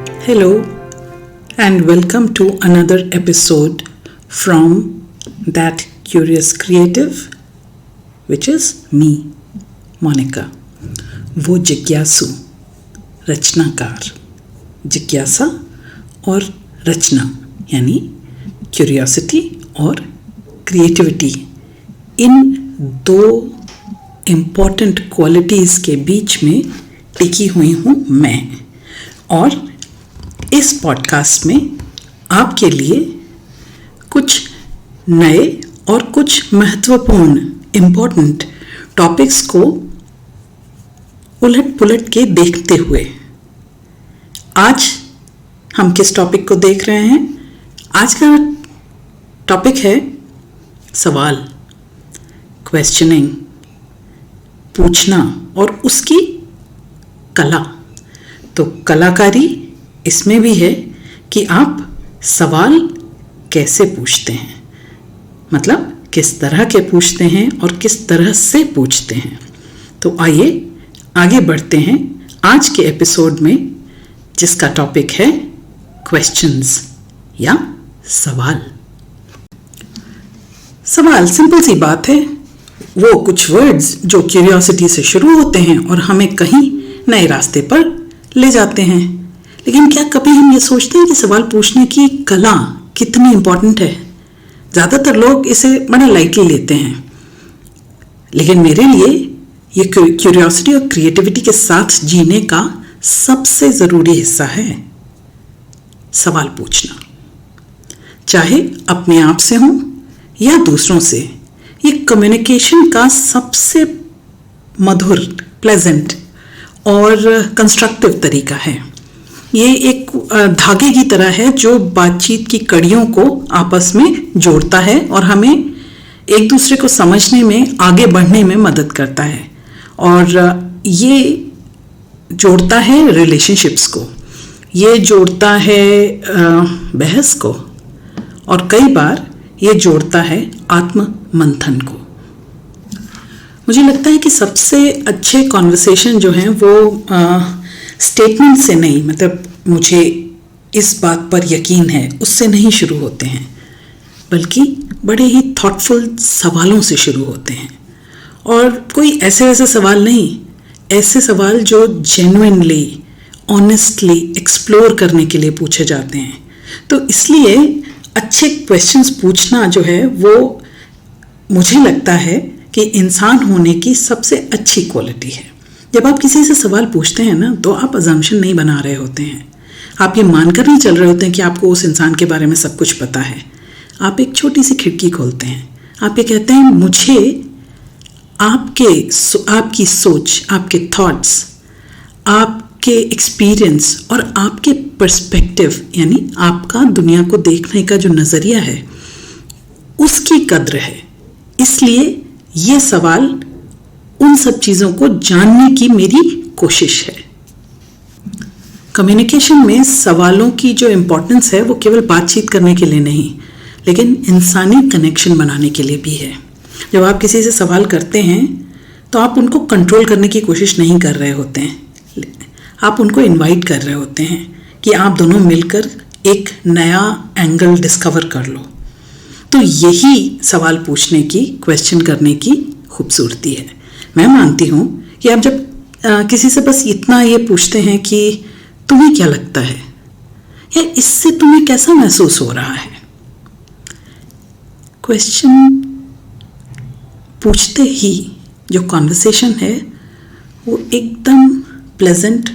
Hello and welcome to another episode from That Curious Creative, which is me, Monica. वो जिज्ञासु, रचनाकार, जिज्ञासा और रचना यानी क्यूरियोसिटी और क्रिएटिविटी, इन दो इम्पॉर्टेंट क्वालिटीज़ के बीच में टिकी हुई हूँ मैं। और इस पॉडकास्ट में आपके लिए कुछ नए और कुछ महत्वपूर्ण इम्पॉर्टेंट टॉपिक्स को उलट पुलट के देखते हुए आज हम किस टॉपिक को देख रहे हैं। आज का टॉपिक है सवाल, क्वेश्चनिंग, पूछना और उसकी कला। तो कलाकारी इसमें भी है कि आप सवाल कैसे पूछते हैं, मतलब किस तरह के पूछते हैं और किस तरह से पूछते हैं। तो आइए आगे बढ़ते हैं आज के एपिसोड में, जिसका टॉपिक है क्वेश्चंस या सवाल। सवाल सिंपल सी बात है, वो कुछ वर्ड्स जो क्यूरियोसिटी से शुरू होते हैं और हमें कहीं नए रास्ते पर ले जाते हैं। लेकिन क्या कभी हम ये सोचते हैं कि सवाल पूछने की कला कितनी इम्पोर्टेंट है? ज़्यादातर लोग इसे बड़े लाइटली लेते हैं, लेकिन मेरे लिए ये क्यूरियोसिटी और क्रिएटिविटी के साथ जीने का सबसे ज़रूरी हिस्सा है सवाल पूछना। चाहे अपने आप से हो या दूसरों से, ये कम्युनिकेशन का सबसे मधुर, प्लेजेंट और कंस्ट्रक्टिव तरीका है। ये एक धागे की तरह है जो बातचीत की कड़ियों को आपस में जोड़ता है और हमें एक दूसरे को समझने में, आगे बढ़ने में मदद करता है। और ये जोड़ता है रिलेशनशिप्स को, ये जोड़ता है बहस को, और कई बार ये जोड़ता है आत्म मंथन को। मुझे लगता है कि सबसे अच्छे कॉन्वर्सेशन जो हैं वो स्टेटमेंट से नहीं, मतलब मुझे इस बात पर यकीन है, उससे नहीं शुरू होते हैं, बल्कि बड़े ही थॉटफुल सवालों से शुरू होते हैं। और कोई ऐसे वैसे सवाल नहीं, ऐसे सवाल जो जेन्युइनली, ऑनेस्टली एक्सप्लोर करने के लिए पूछे जाते हैं। तो इसलिए अच्छे क्वेश्चंस पूछना जो है वो मुझे लगता है कि इंसान होने की सबसे अच्छी क्वालिटी है। जब आप किसी से सवाल पूछते हैं ना, तो आप अजम्पशन नहीं बना रहे होते हैं, आप ये मानकर नहीं चल रहे होते हैं कि आपको उस इंसान के बारे में सब कुछ पता है। आप एक छोटी सी खिड़की खोलते हैं, आप ये कहते हैं मुझे आपकी सोच, आपके थॉट्स, आपके एक्सपीरियंस और आपके पर्सपेक्टिव यानी आपका दुनिया को देखने का जो नज़रिया है उसकी कद्र है। इसलिए ये सवाल उन सब चीज़ों को जानने की मेरी कोशिश है। कम्युनिकेशन में सवालों की जो इम्पोर्टेंस है वो केवल बातचीत करने के लिए नहीं, लेकिन इंसानी कनेक्शन बनाने के लिए भी है। जब आप किसी से सवाल करते हैं तो आप उनको कंट्रोल करने की कोशिश नहीं कर रहे होते हैं, आप उनको इनवाइट कर रहे होते हैं कि आप दोनों मिलकर एक नया एंगल डिस्कवर कर लो। तो यही सवाल पूछने की, क्वेश्चन करने की खूबसूरती है। मैं मानती हूँ कि आप जब किसी से बस इतना ये पूछते हैं कि तुम्हें क्या लगता है या इससे तुम्हें कैसा महसूस हो रहा है, क्वेश्चन पूछते ही जो कॉन्वर्सेशन है वो एकदम प्लेजेंट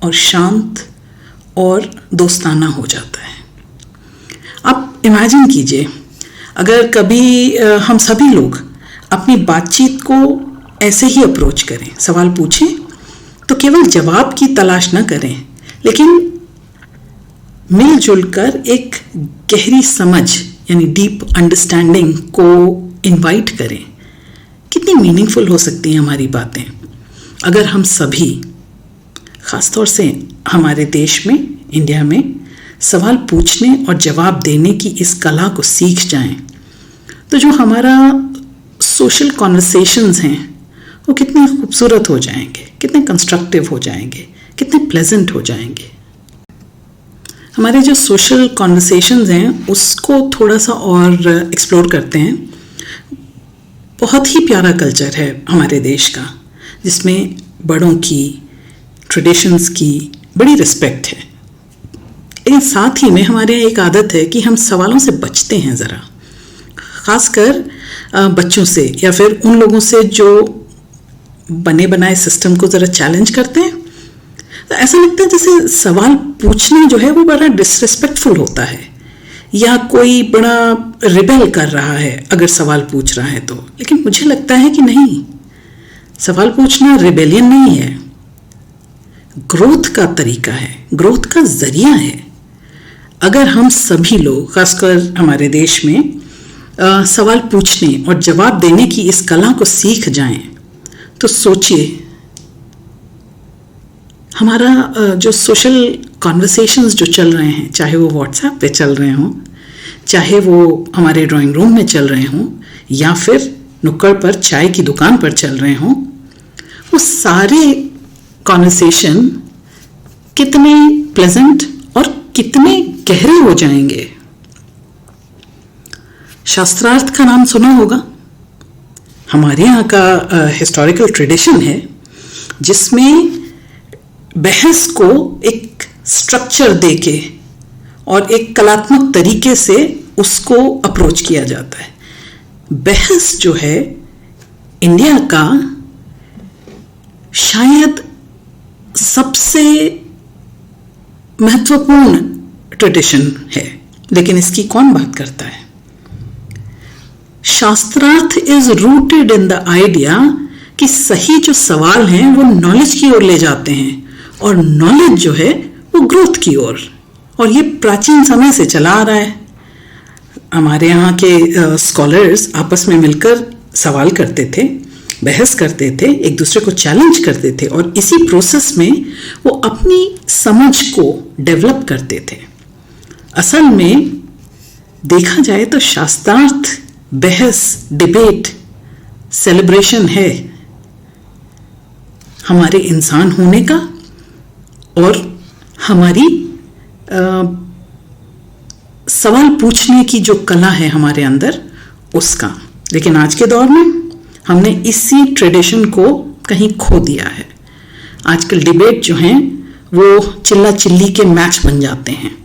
और शांत और दोस्ताना हो जाता है। आप इमेजिन कीजिए, अगर कभी हम सभी लोग अपनी बातचीत को ऐसे ही अप्रोच करें, सवाल पूछें तो केवल जवाब की तलाश न करें, लेकिन मिलजुल कर एक गहरी समझ यानी डीप अंडरस्टैंडिंग को इनवाइट करें। कितनी मीनिंगफुल हो सकती हैं हमारी बातें अगर हम सभी, ख़ासतौर से हमारे देश में, इंडिया में, सवाल पूछने और जवाब देने की इस कला को सीख जाएं। तो जो हमारा सोशल कॉन्वर्सेशंस हैं वो कितने खूबसूरत हो जाएंगे, कितने कंस्ट्रक्टिव हो जाएंगे, कितने प्लेजेंट हो जाएंगे। हमारे जो सोशल कॉन्वर्सेशंस हैं उसको थोड़ा सा और एक्सप्लोर करते हैं। बहुत ही प्यारा कल्चर है हमारे देश का, जिसमें बड़ों की, ट्रेडिशंस की बड़ी रिस्पेक्ट है। लेकिन साथ ही में हमारे यहाँ एक आदत है कि हम सवालों से बचते हैं ज़रा, ख़ासकर बच्चों से या फिर उन लोगों से जो बने बनाए सिस्टम को ज़रा चैलेंज करते हैं। तो ऐसा लगता है जैसे सवाल पूछना जो है वो बड़ा डिसरिस्पेक्टफुल होता है, या कोई बड़ा रिबेल कर रहा है अगर सवाल पूछ रहा है तो। लेकिन मुझे लगता है कि नहीं, सवाल पूछना रिबेलियन नहीं है, ग्रोथ का तरीका है, ग्रोथ का जरिया है। अगर हम सभी लोग, खासकर हमारे देश में, सवाल पूछने और जवाब देने की इस कला को सीख जाएं, तो सोचिए हमारा जो सोशल कॉन्वर्सेशंस जो चल रहे हैं, चाहे वो व्हाट्सएप पे चल रहे हों, चाहे वो हमारे ड्राइंग रूम में चल रहे हों, या फिर नुक्कड़ पर चाय की दुकान पर चल रहे हों, वो सारे कॉन्वर्सेशन कितने प्लेजेंट और कितने गहरे हो जाएंगे। शास्त्रार्थ का नाम सुना होगा। हमारे यहाँ का हिस्टोरिकल ट्रेडिशन है जिसमें बहस को एक स्ट्रक्चर देके और एक कलात्मक तरीके से उसको अप्रोच किया जाता है। बहस जो है इंडिया का शायद सबसे महत्वपूर्ण ट्रेडिशन है, लेकिन इसकी कौन बात करता है? शास्त्रार्थ is rooted in the idea कि सही जो सवाल हैं वो नॉलेज की ओर ले जाते हैं, और नॉलेज जो है वो ग्रोथ की ओर। और ये प्राचीन समय से चला आ रहा है। हमारे यहाँ के स्कॉलर्स आपस में मिलकर सवाल करते थे, बहस करते थे, एक दूसरे को चैलेंज करते थे, और इसी प्रोसेस में वो अपनी समझ को डेवलप करते थे। असल में देखा जाए तो शास्त्रार्थ बहस, डिबेट, सेलिब्रेशन है हमारे इंसान होने का और हमारी सवाल पूछने की जो कला है हमारे अंदर, उसका। लेकिन आज के दौर में हमने इसी ट्रेडिशन को कहीं खो दिया है। आजकल डिबेट जो हैं वो चिल्ला चिल्ली के मैच बन जाते हैं,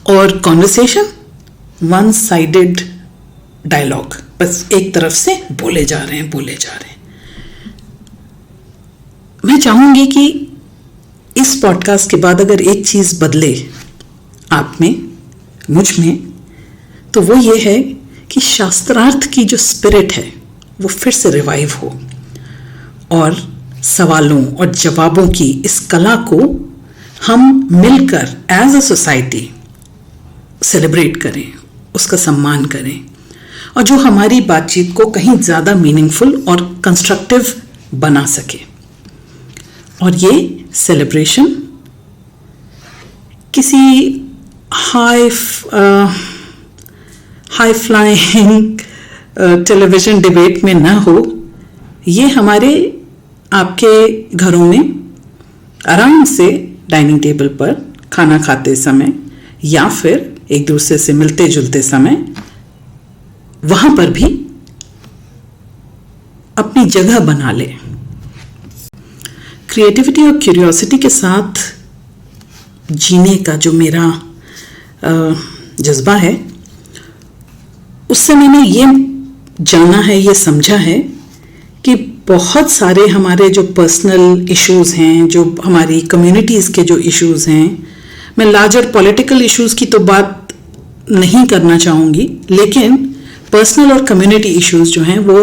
और कॉन्वर्सेशन वन साइडेड डायलॉग, बस एक तरफ से बोले जा रहे हैं। मैं चाहूंगी कि इस पॉडकास्ट के बाद अगर एक चीज़ बदले आप में, मुझ में, तो वो ये है कि शास्त्रार्थ की जो स्पिरिट है वो फिर से रिवाइव हो, और सवालों और जवाबों की इस कला को हम मिलकर एज अ सोसाइटी सेलिब्रेट करें, उसका सम्मान करें, और जो हमारी बातचीत को कहीं ज़्यादा मीनिंगफुल और कंस्ट्रक्टिव बना सके। और ये सेलिब्रेशन किसी हाई फ्लाइंग टेलीविज़न डिबेट में ना हो, ये हमारे आपके घरों में आराम से डाइनिंग टेबल पर खाना खाते समय या फिर एक दूसरे से मिलते जुलते समय वहाँ पर भी अपनी जगह बना ले। क्रिएटिविटी और क्यूरियोसिटी के साथ जीने का जो मेरा जज्बा है, उससे मैंने ये जाना है, ये समझा है कि बहुत सारे हमारे जो पर्सनल इश्यूज़ हैं, जो हमारी कम्युनिटीज़ के जो इश्यूज़ हैं, मैं लार्जर पॉलिटिकल इश्यूज़ की तो बात नहीं करना चाहूँगी, लेकिन पर्सनल और कम्युनिटी इश्यूज़ जो हैं वो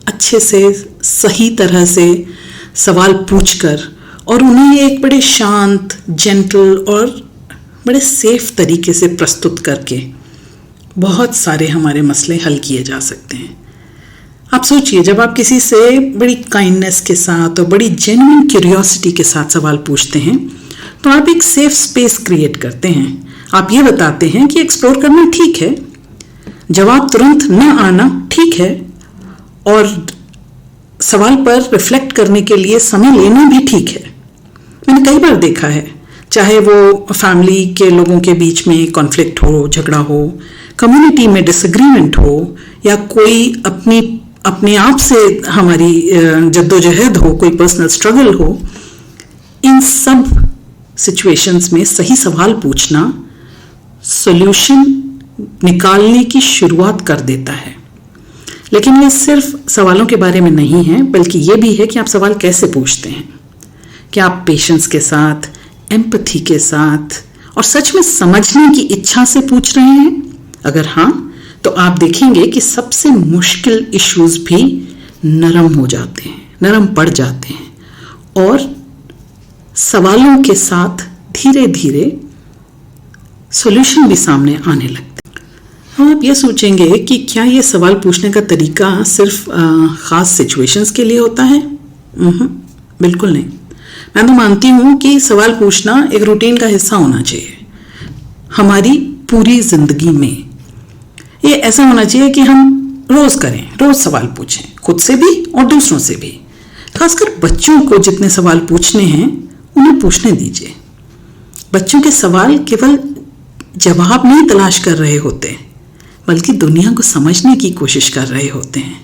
अच्छे से, सही तरह से सवाल पूछकर और उन्हें एक बड़े शांत, जेंटल और बड़े सेफ तरीके से प्रस्तुत करके बहुत सारे हमारे मसले हल किए जा सकते हैं। आप सोचिए, जब आप किसी से बड़ी काइंडनेस के साथ और बड़ी जेन्युइन क्यूरियोसिटी के साथ सवाल पूछते हैं, तो आप एक सेफ स्पेस क्रिएट करते हैं। आप ये बताते हैं कि एक्सप्लोर करना ठीक है, जवाब तुरंत न आना ठीक है, और सवाल पर रिफ्लेक्ट करने के लिए समय लेना भी ठीक है। मैंने कई बार देखा है चाहे वो फैमिली के लोगों के बीच में कॉन्फ्लिक्ट हो, झगड़ा हो, कम्युनिटी में डिसएग्रीमेंट हो, या कोई अपने आप से हमारी जद्दोजहद हो, कोई पर्सनल स्ट्रगल हो, इन सब सिचुएशंस में सही सवाल पूछना सॉल्यूशन निकालने की शुरुआत कर देता है। लेकिन ये सिर्फ सवालों के बारे में नहीं है, बल्कि ये भी है कि आप सवाल कैसे पूछते हैं। क्या आप पेशेंस के साथ, एम्पैथी के साथ और सच में समझने की इच्छा से पूछ रहे हैं? अगर हाँ, तो आप देखेंगे कि सबसे मुश्किल इश्यूज भी नरम हो जाते हैं, नरम पड़ जाते हैं, और सवालों के साथ धीरे धीरे सॉल्यूशन भी सामने आने लगते हैं। हम आप ये सोचेंगे कि क्या ये सवाल पूछने का तरीका सिर्फ ख़ास सिचुएशंस के लिए होता है? बिल्कुल नहीं। मैं तो मानती हूँ कि सवाल पूछना एक रूटीन का हिस्सा होना चाहिए हमारी पूरी ज़िंदगी में। ये ऐसा होना चाहिए कि हम रोज़ करें, रोज़ सवाल पूछें, खुद से भी और दूसरों से भी। खासकर बच्चों को जितने सवाल पूछने हैं उन्हें पूछने दीजिए। बच्चों के सवाल केवल जवाब नहीं तलाश कर रहे होते, बल्कि दुनिया को समझने की कोशिश कर रहे होते हैं।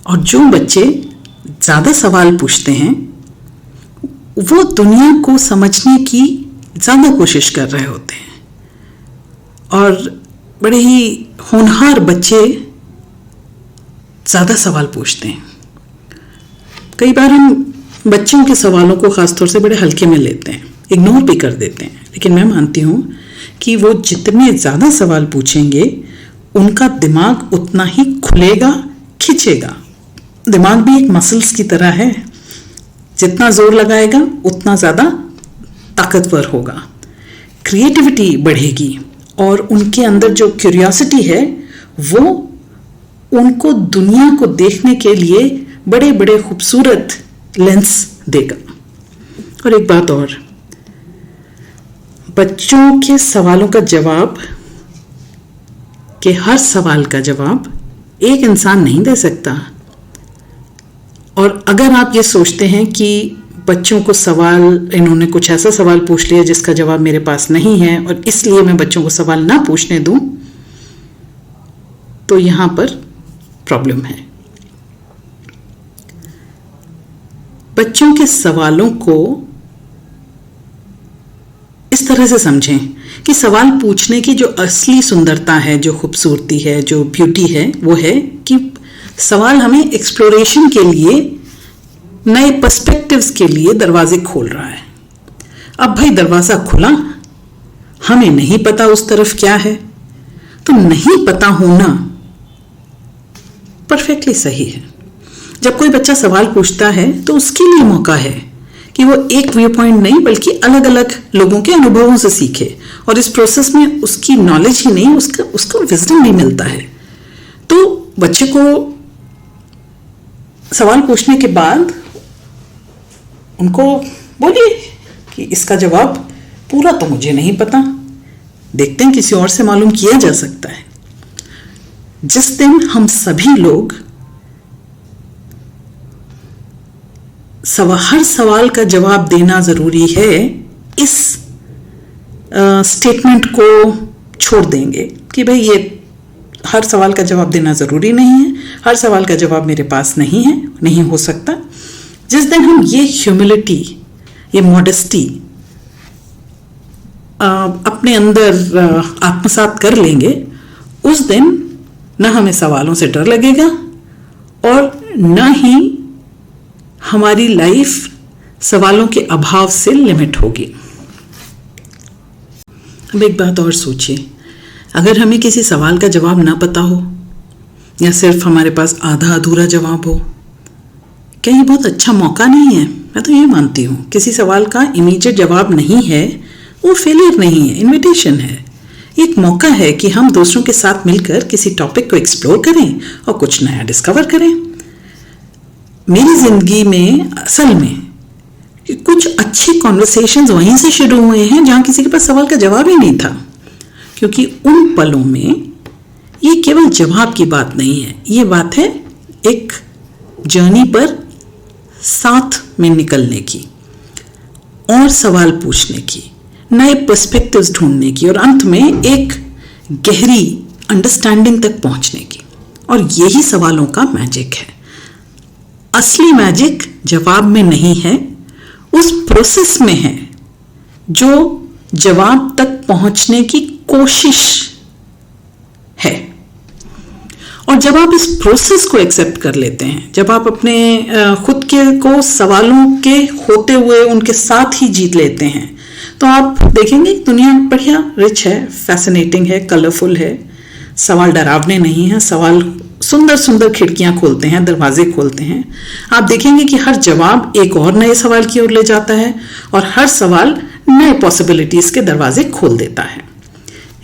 और जो बच्चे ज़्यादा सवाल पूछते हैं वो दुनिया को समझने की ज़्यादा कोशिश कर रहे होते हैं। और बड़े ही होनहार बच्चे ज़्यादा सवाल पूछते हैं। कई बार हम बच्चों के सवालों को ख़ासतौर से बड़े हल्के में लेते हैं, इग्नोर भी कर देते हैं। लेकिन मैं मानती हूँ कि वो जितने ज़्यादा सवाल पूछेंगे उनका दिमाग उतना ही खुलेगा, खिंचेगा। दिमाग भी एक मसल्स की तरह है, जितना जोर लगाएगा उतना ज़्यादा ताकतवर होगा, क्रिएटिविटी बढ़ेगी, और उनके अंदर जो क्यूरियोसिटी है वो उनको दुनिया को देखने के लिए बड़े बड़े खूबसूरत लेंस देगा। और एक बात और, बच्चों के सवालों का जवाब, के हर सवाल का जवाब एक इंसान नहीं दे सकता। और अगर आप ये सोचते हैं कि बच्चों को सवाल, इन्होंने कुछ ऐसा सवाल पूछ लिया जिसका जवाब मेरे पास नहीं है और इसलिए मैं बच्चों को सवाल ना पूछने दूं, तो यहां पर प्रॉब्लम है। बच्चों के सवालों को इस तरह से समझें कि सवाल पूछने की जो असली सुंदरता है, जो खूबसूरती है, जो ब्यूटी है, वो है कि सवाल हमें एक्सप्लोरेशन के लिए, नए पर्सपेक्टिव्स के लिए दरवाजे खोल रहा है। अब भाई दरवाज़ा खुला, हमें नहीं पता उस तरफ क्या है, तो नहीं पता होना परफेक्टली सही है। जब कोई बच्चा सवाल पूछता है तो उसके लिए मौका है कि वो एक व्यू पॉइंट नहीं बल्कि अलग अलग लोगों के अनुभवों से सीखे, और इस प्रोसेस में उसकी नॉलेज ही नहीं, उसका विजडम भी मिलता है। तो बच्चे को सवाल पूछने के बाद उनको बोलिए कि इसका जवाब पूरा तो मुझे नहीं पता, देखते हैं किसी और से मालूम किया जा सकता है। जिस दिन हम सभी लोग हर सवाल का जवाब देना जरूरी है, इस स्टेटमेंट को छोड़ देंगे कि भाई ये हर सवाल का जवाब देना ज़रूरी नहीं है, हर सवाल का जवाब मेरे पास नहीं है, नहीं हो सकता। जिस दिन हम ये ह्यूमिलिटी, ये मॉडेस्टी अपने अंदर आत्मसात कर लेंगे, उस दिन न हमें सवालों से डर लगेगा और न ही हमारी लाइफ सवालों के अभाव से लिमिट होगी। अब एक बात और सोचिए, अगर हमें किसी सवाल का जवाब ना पता हो या सिर्फ हमारे पास आधा अधूरा जवाब हो, क्या ये बहुत अच्छा मौका नहीं है? मैं तो ये मानती हूँ किसी सवाल का इमीडिएट जवाब नहीं है वो फेलियर नहीं है, इनविटेशन है। एक मौका है कि हम दूसरों के साथ मिलकर किसी टॉपिक को एक्सप्लोर करें और कुछ नया डिस्कवर करें। मेरी ज़िंदगी में असल में कुछ अच्छे कॉन्वर्सेशंस वहीं से शुरू हुए हैं जहाँ किसी के पास सवाल का जवाब ही नहीं था, क्योंकि उन पलों में ये केवल जवाब की बात नहीं है, ये बात है एक जर्नी पर साथ में निकलने की। और सवाल पूछने की, नए पर्सपेक्टिव्स ढूंढने की और अंत में एक गहरी अंडरस्टैंडिंग तक पहुंचने की। और यही सवालों का मैजिक है। असली मैजिक जवाब में नहीं है, उस प्रोसेस में है जो जवाब तक पहुंचने की कोशिश है। और जब आप इस प्रोसेस को एक्सेप्ट कर लेते हैं, जब आप अपने खुद के को सवालों के होते हुए उनके साथ ही जीत लेते हैं, तो आप देखेंगे दुनिया बढ़िया रिच है, फैसिनेटिंग है, कलरफुल है। सवाल डरावने नहीं हैं, सवाल सुंदर सुंदर खिड़कियां खोलते हैं, दरवाजे खोलते हैं। आप देखेंगे कि हर जवाब एक और नए सवाल की ओर ले जाता है और हर सवाल नए पॉसिबिलिटीज के दरवाजे खोल देता है।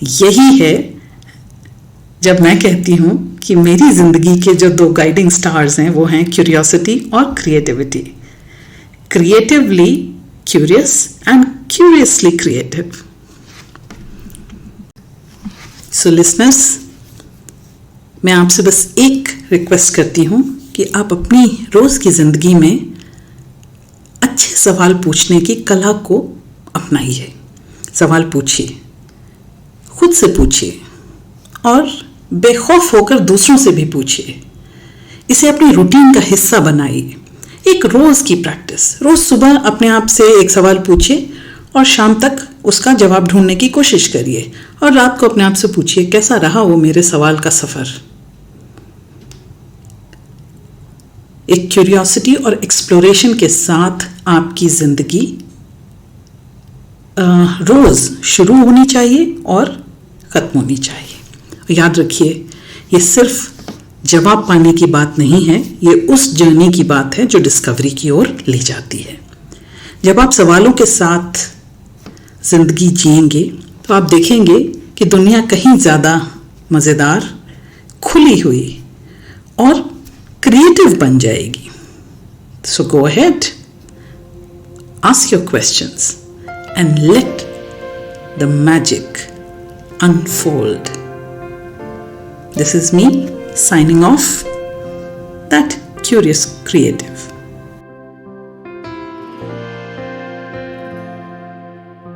यही है जब मैं कहती हूं कि मेरी जिंदगी के जो 2 गाइडिंग स्टार्स हैं वो हैं क्यूरियोसिटी और creativity. Creatively curious and curiously creative. So listeners, मैं आपसे बस एक रिक्वेस्ट करती हूं कि आप अपनी रोज की जिंदगी में अच्छे सवाल पूछने की कला को अपनाइए। सवाल पूछिए, खुद से पूछिए और बेखौफ होकर दूसरों से भी पूछिए। इसे अपनी रूटीन का हिस्सा बनाइए, एक रोज की प्रैक्टिस। रोज सुबह अपने आप से एक सवाल पूछिए और शाम तक उसका जवाब ढूंढने की कोशिश करिए और रात को अपने आप से पूछिए कैसा रहा वो मेरे सवाल का सफर। एक क्यूरियोसिटी और एक्सप्लोरेशन के साथ आपकी जिंदगी रोज शुरू होनी चाहिए और खत्म होनी चाहिए। याद रखिए, ये सिर्फ जवाब पाने की बात नहीं है, ये उस जर्नी की बात है जो डिस्कवरी की ओर ले जाती है। जब आप सवालों के साथ जिंदगी जिएंगे तो आप देखेंगे कि दुनिया कहीं ज़्यादा मज़ेदार, खुली हुई और क्रिएटिव बन जाएगी। So go ahead, ask your questions and let the magic unfold. This is me signing off, that curious creative.